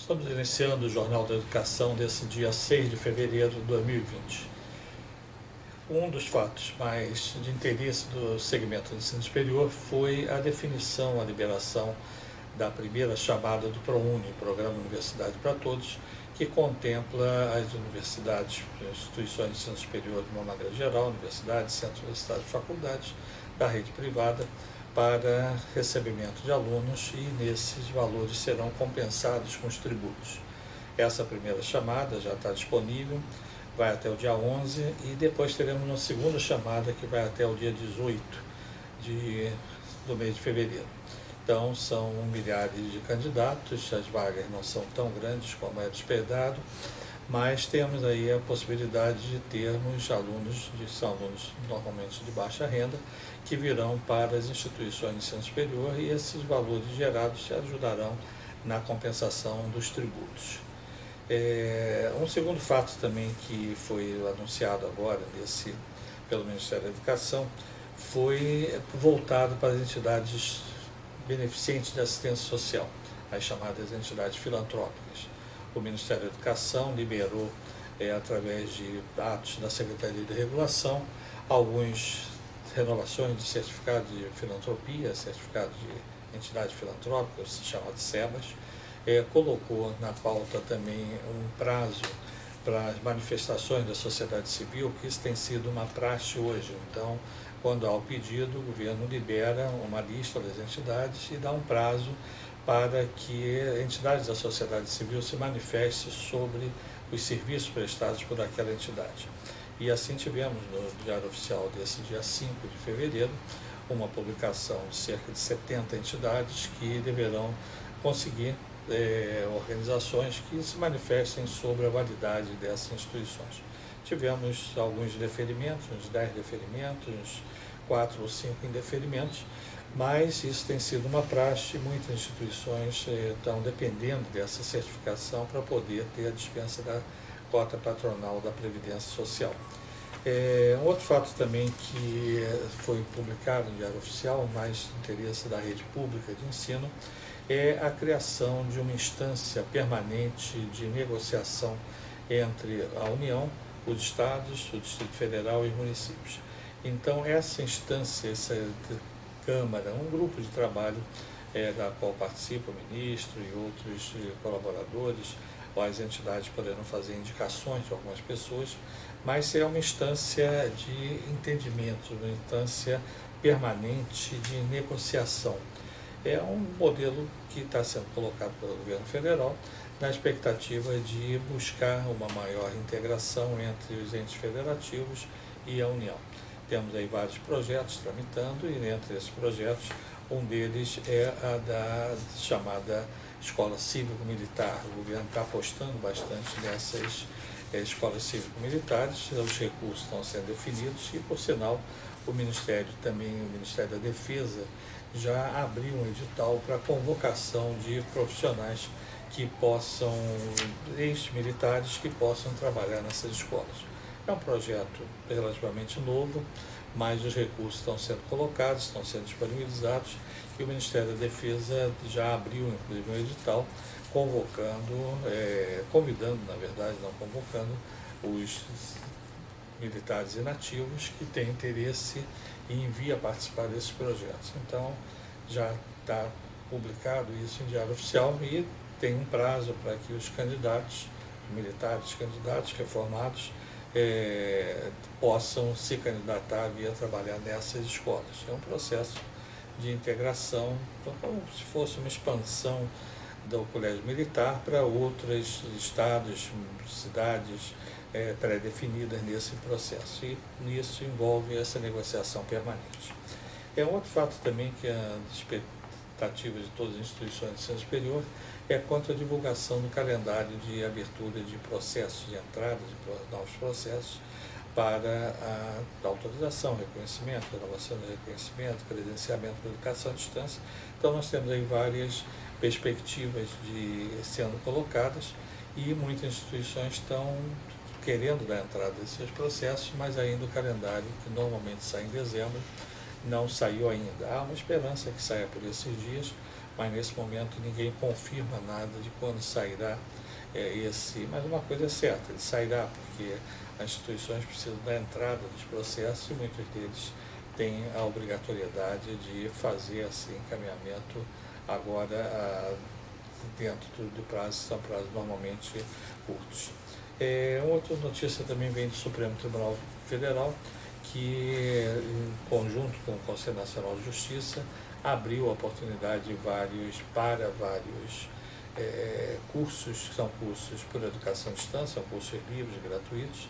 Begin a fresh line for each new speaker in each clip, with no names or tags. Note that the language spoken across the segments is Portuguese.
Estamos iniciando o Jornal da Educação desse dia 6 de fevereiro de 2020. Um dos fatos mais de interesse do segmento do ensino superior foi a definição, a liberação da primeira chamada do ProUni, Programa Universidade para Todos, que contempla as universidades, instituições de ensino superior de uma maneira geral, universidades, centros universitários e faculdades da rede privada, para recebimento de alunos, e nesses valores serão compensados com os tributos. Essa primeira chamada já está disponível, vai até o dia 11, e depois teremos uma segunda chamada que vai até o dia 18 do mês de fevereiro. Então são milhares de candidatos, as vagas não são tão grandes como é esperado, mas temos aí a possibilidade de termos alunos, são alunos normalmente de baixa renda, que virão para as instituições de ensino superior, e esses valores gerados ajudarão na compensação dos tributos. Um segundo fato também que foi anunciado agora pelo Ministério da Educação foi voltado para as entidades beneficentes de assistência social, as chamadas entidades filantrópicas. O Ministério da Educação liberou, através de atos da Secretaria de Regulação, algumas renovações de certificado de filantropia, certificado de entidade filantrópica, chamado SEBAS. Colocou na pauta também um prazo para as manifestações da sociedade civil, que isso tem sido uma praxe hoje. Então, quando há o pedido, o governo libera uma lista das entidades e dá um prazo para que entidades da sociedade civil se manifestem sobre os serviços prestados por aquela entidade. E assim tivemos no Diário Oficial desse dia 5 de fevereiro uma publicação de cerca de 70 entidades que deverão conseguir organizações que se manifestem sobre a validade dessas instituições. Tivemos alguns deferimentos, uns 10 deferimentos, uns 4 ou 5 indeferimentos, mas isso tem sido uma praxe. Muitas instituições estão dependendo dessa certificação para poder ter a dispensa da cota patronal da Previdência Social. Um outro fato também que foi publicado no Diário Oficial, mais de interesse da rede pública de ensino, é a criação de uma instância permanente de negociação entre a União, os estados, o Distrito Federal e os municípios. Então, essa instância, essa Câmara, um grupo de trabalho da qual participa o ministro e outros colaboradores, ou as entidades poderão fazer indicações de algumas pessoas, mas é uma instância de entendimento, uma instância permanente de negociação. É um modelo que está sendo colocado pelo governo federal na expectativa de buscar uma maior integração entre os entes federativos e a União. Temos aí vários projetos tramitando, e entre esses projetos, um deles é a da chamada Escola Cívico-Militar. O governo está apostando bastante nessas escolas cívico-militares, os recursos estão sendo definidos e, por sinal, o Ministério da Defesa, já abriu um edital para convocação de profissionais que possam, ex-militares, que possam trabalhar nessas escolas. É um projeto relativamente novo, mas os recursos estão sendo colocados, estão sendo disponibilizados, e o Ministério da Defesa já abriu, inclusive, um edital convidando, na verdade, não convocando, os militares inativos que têm interesse em vir a participar desses projetos. Então, já está publicado isso em Diário Oficial, e tem um prazo para que os candidatos, militares candidatos reformados, possam se candidatar a vir a trabalhar nessas escolas. É um processo de integração, como se fosse uma expansão do Colégio Militar para outros estados, cidades pré-definidas nesse processo, e nisso envolve essa negociação permanente. Outro fato também que a expectativa de todas as instituições de ensino superior é quanto à divulgação do calendário de abertura de processos, de entrada de novos processos para a autorização, reconhecimento, renovação de reconhecimento, credenciamento para educação à distância. Então, nós temos aí várias perspectivas de sendo colocadas, e muitas instituições estão querendo dar entrada nesses processos, mas ainda o calendário, que normalmente sai em dezembro, não saiu ainda. Há uma esperança que saia por esses dias, mas nesse momento ninguém confirma nada de quando sairá mas uma coisa é certa, ele sairá, porque as instituições precisam da entrada dos processos e muitos deles têm a obrigatoriedade de fazer esse encaminhamento agora dentro do prazo, são prazos normalmente curtos. Outra notícia também vem do Supremo Tribunal Federal, que, em conjunto com o Conselho Nacional de Justiça, abriu a oportunidade para vários cursos, que são cursos por educação à distância, são cursos livres, gratuitos,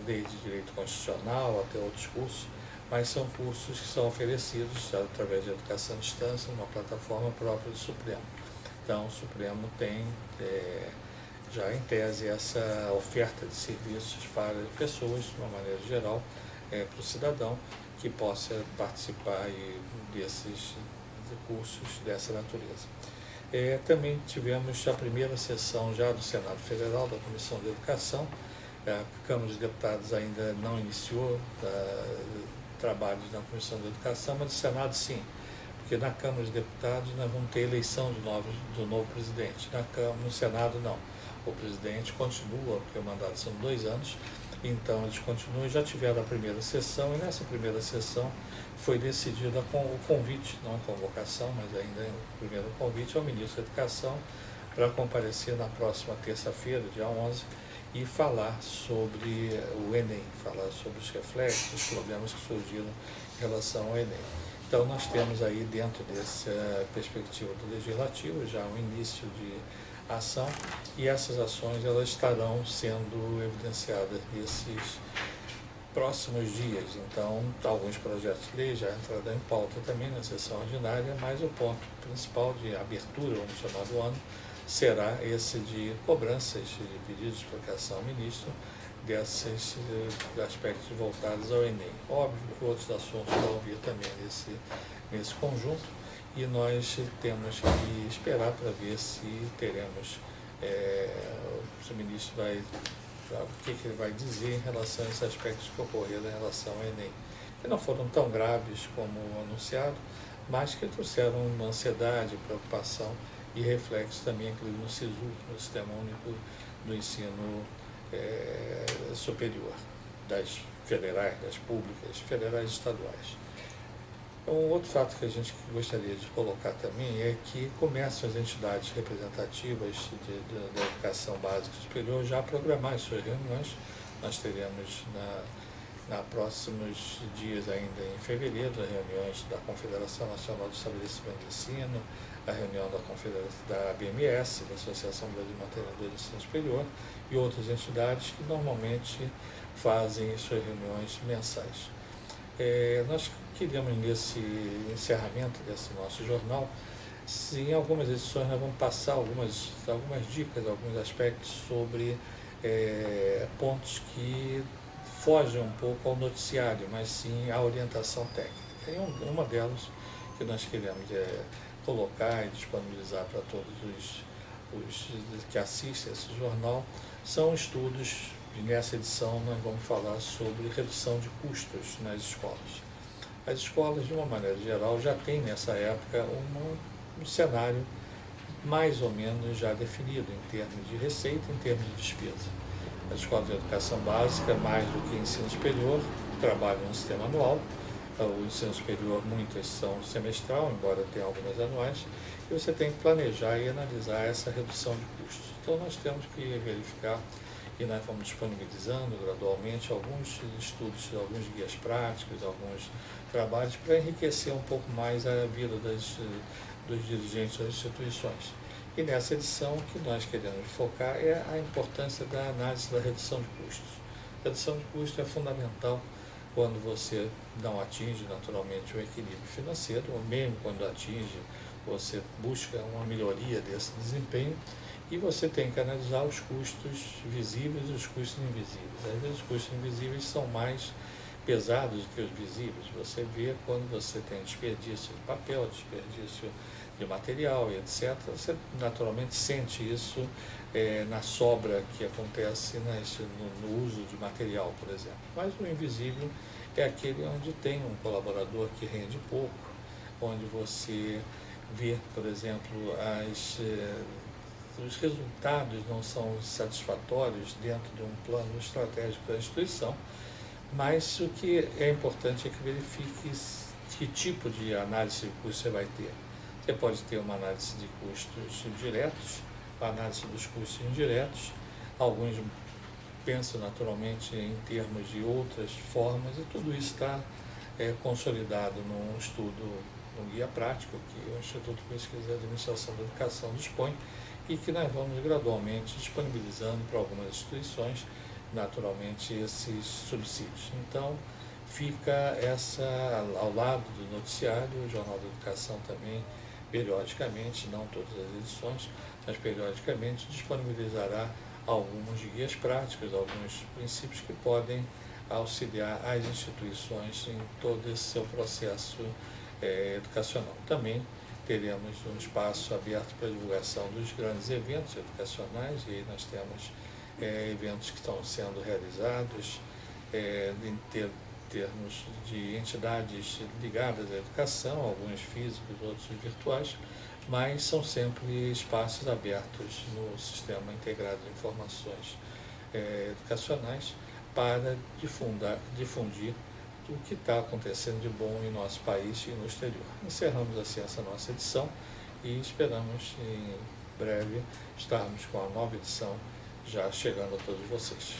desde direito constitucional até outros cursos, mas são cursos que são oferecidos através de educação à distância numa plataforma própria do Supremo. Então, o Supremo tem já em tese essa oferta de serviços para pessoas, de uma maneira geral, para o cidadão que possa participar desses cursos dessa natureza. Também tivemos a primeira sessão já do Senado Federal, da Comissão de Educação. A Câmara dos Deputados ainda não iniciou trabalhos na Comissão de Educação, mas no Senado sim, porque na Câmara dos Deputados nós vamos ter eleição do novo presidente. No Senado não. O presidente continua, porque o mandato são 2 anos, então eles continuam e já tiveram a primeira sessão, e nessa primeira sessão foi decidido o convite, não a convocação, mas ainda o primeiro convite ao ministro da Educação para comparecer na próxima terça-feira, dia 11, e falar sobre o Enem, falar sobre os reflexos, os problemas que surgiram em relação ao Enem. Então nós temos aí dentro dessa perspectiva do Legislativo já um início de ação, e essas ações elas estarão sendo evidenciadas nesses próximos dias. Então, alguns projetos de lei já entrarão em pauta também na sessão ordinária, mas o ponto principal de abertura, vamos chamar do ano, será esse de cobranças de pedidos de explicação ao ministro desses aspectos voltados ao Enem. Óbvio que outros assuntos vão vir também nesse conjunto, e nós temos que esperar para ver se teremos, se o ministro o que ele vai dizer em relação a esses aspectos que ocorreram em relação ao Enem, que não foram tão graves como anunciado, mas que trouxeram uma ansiedade, preocupação e reflexo também, inclusive no SISU, no Sistema Único do Ensino Superior, das federais, das públicas, federais e estaduais. Um outro fato que a gente gostaria de colocar também é que começam as entidades representativas da educação básica e superior já a programar as suas reuniões. Nós teremos nos próximos dias, ainda em fevereiro, as reuniões da Confederação Nacional do Estabelecimento de Ensino, a reunião da BMS, da Associação Brasileira de Mantenedores de Ensino Superior, e outras entidades que normalmente fazem suas reuniões mensais. Nós queríamos, nesse encerramento desse nosso jornal, em algumas edições nós vamos passar algumas dicas, alguns aspectos sobre pontos que fogem um pouco ao noticiário, mas sim à orientação técnica. E uma delas que nós queremos colocar e disponibilizar para todos os que assistem a esse jornal são estudos. E nessa edição nós vamos falar sobre redução de custos nas escolas. As escolas, de uma maneira geral, já têm nessa época um cenário mais ou menos já definido em termos de receita, em termos de despesa. As escolas de educação básica, mais do que ensino superior, trabalham no sistema anual. O ensino superior, muitas são semestral, embora tenha algumas anuais, e você tem que planejar e analisar essa redução de custos. Então nós temos que verificar, e nós vamos disponibilizando gradualmente alguns estudos, alguns guias práticos, alguns trabalhos para enriquecer um pouco mais a vida dos dirigentes das instituições. E nessa edição, o que nós queremos focar é a importância da análise da redução de custos. A redução de custos é fundamental quando você não atinge naturalmente o equilíbrio financeiro, ou mesmo quando atinge, você busca uma melhoria desse desempenho, e você tem que analisar os custos visíveis e os custos invisíveis. Às vezes os custos invisíveis são mais pesados do que os visíveis. Você vê quando você tem desperdício de papel, desperdício de material e etc. Você naturalmente sente isso na sobra que acontece no uso de material, por exemplo. Mas o invisível é aquele onde tem um colaborador que rende pouco, onde você ver, por exemplo, os resultados não são satisfatórios dentro de um plano estratégico da instituição, mas o que é importante é que verifique que tipo de análise de custo você vai ter. Você pode ter uma análise de custos diretos, a análise dos custos indiretos, alguns pensam naturalmente em termos de outras formas, e tudo isso está consolidado num estudo, num guia prático que o Instituto de Pesquisa e Administração da Educação dispõe e que nós vamos gradualmente disponibilizando para algumas instituições, naturalmente, esses subsídios. Então, fica ao lado do noticiário, o Jornal da Educação também, periodicamente, não todas as edições, mas periodicamente disponibilizará alguns guias práticos, alguns princípios que podem auxiliar as instituições em todo esse seu processo educacional. Também teremos um espaço aberto para a divulgação dos grandes eventos educacionais, e aí nós temos eventos que estão sendo realizados em termos de entidades ligadas à educação, alguns físicos, outros virtuais, mas são sempre espaços abertos no Sistema Integrado de Informações Educacionais para difundir o que está acontecendo de bom em nosso país e no exterior. Encerramos assim essa nossa edição e esperamos em breve estarmos com a nova edição já chegando a todos vocês.